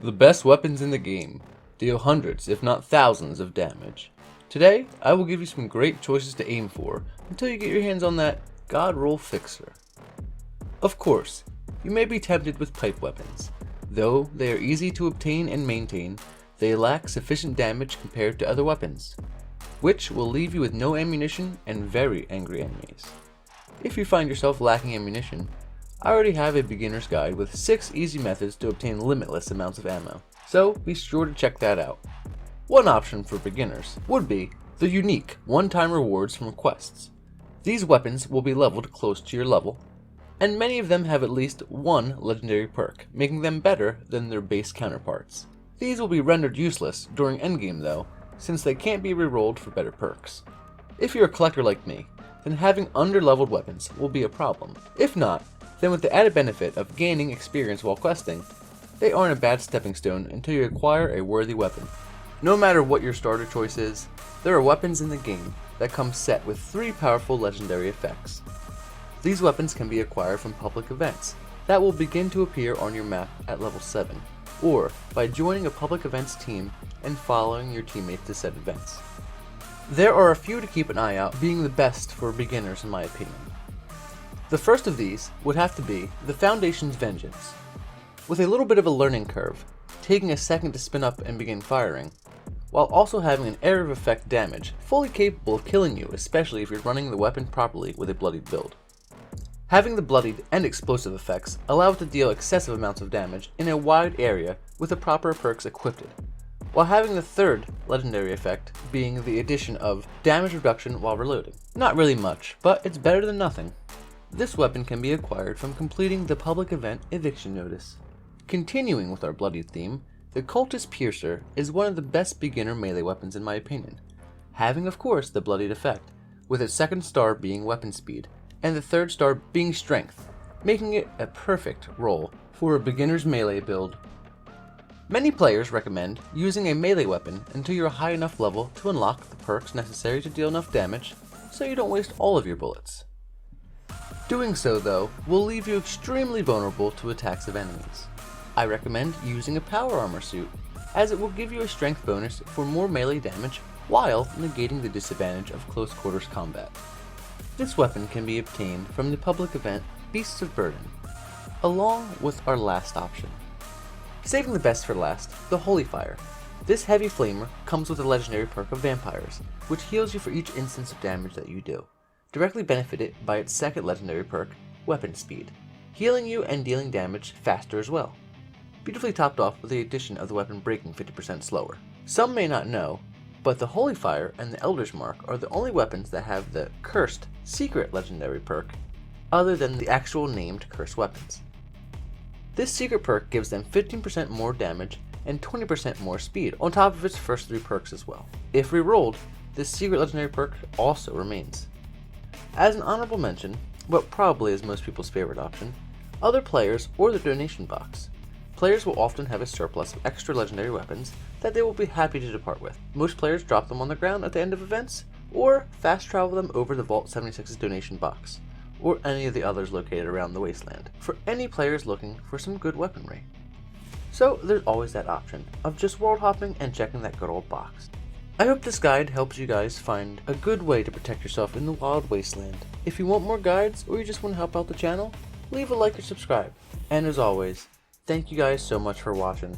The best weapons in the game deal hundreds, if not thousands, of damage. Today, I will give you some great choices to aim for until you get your hands on that God roll fixer. Of course, you may be tempted with pipe weapons. Though they are easy to obtain and maintain, they lack sufficient damage compared to other weapons, which will leave you with no ammunition and very angry enemies. If you find yourself lacking ammunition, I already have a beginner's guide with 6 easy methods to obtain limitless amounts of ammo, so be sure to check that out. One option for beginners would be the unique one-time rewards from quests. These weapons will be leveled close to your level, and many of them have at least one legendary perk, making them better than their base counterparts. These will be rendered useless during endgame though, since they can't be rerolled for better perks. If you're a collector like me, then having under-leveled weapons will be a problem. If not, then with the added benefit of gaining experience while questing, they aren't a bad stepping stone until you acquire a worthy weapon. No matter what your starter choice is, there are weapons in the game that come set with 3 powerful legendary effects. These weapons can be acquired from public events that will begin to appear on your map at level 7, or by joining a public events team and following your teammates to said events. There are a few to keep an eye out, being the best for beginners in my opinion. The first of these would have to be the Foundation's Vengeance. With a little bit of a learning curve, taking a second to spin up and begin firing, while also having an area of effect damage fully capable of killing you, especially if you're running the weapon properly with a bloodied build. Having the bloodied and explosive effects allow it to deal excessive amounts of damage in a wide area with the proper perks equipped, while having the third legendary effect being the addition of damage reduction while reloading. Not really much, but it's better than nothing. This weapon can be acquired from completing the public event eviction notice. Continuing with our bloodied theme, the Cultist Piercer is one of the best beginner melee weapons in my opinion, having of course the bloodied effect, with its second star being weapon speed, and the third star being strength, making it a perfect role for a beginner's melee build. Many players recommend using a melee weapon until you're a high enough level to unlock the perks necessary to deal enough damage so you don't waste all of your bullets. Doing so though will leave you extremely vulnerable to attacks of enemies. I recommend using a power armor suit, as it will give you a strength bonus for more melee damage while negating the disadvantage of close quarters combat. This weapon can be obtained from the public event Beasts of Burden, along with our last option. Saving the best for last, the Holy Fire. This heavy flamer comes with a legendary perk of Vampires, which heals you for each instance of damage that you do, directly benefited by its second legendary perk, Weapon Speed, healing you and dealing damage faster as well, beautifully topped off with the addition of the weapon breaking 50% slower. Some may not know, but the Holy Fire and the Elder's Mark are the only weapons that have the cursed secret legendary perk other than the actual named cursed weapons. This secret perk gives them 15% more damage and 20% more speed on top of its first 3 perks as well. If rerolled, this secret legendary perk also remains. As an honorable mention, but probably is most people's favorite option, other players or the donation box. Players will often have a surplus of extra legendary weapons that they will be happy to depart with. Most players drop them on the ground at the end of events, or fast travel them over the Vault 76's donation box, or any of the others located around the wasteland, for any players looking for some good weaponry. So there's always that option of just world hopping and checking that good old box. I hope this guide helps you guys find a good way to protect yourself in the wild wasteland. If you want more guides, or you just want to help out the channel, leave a like or subscribe. And as always, thank you guys so much for watching.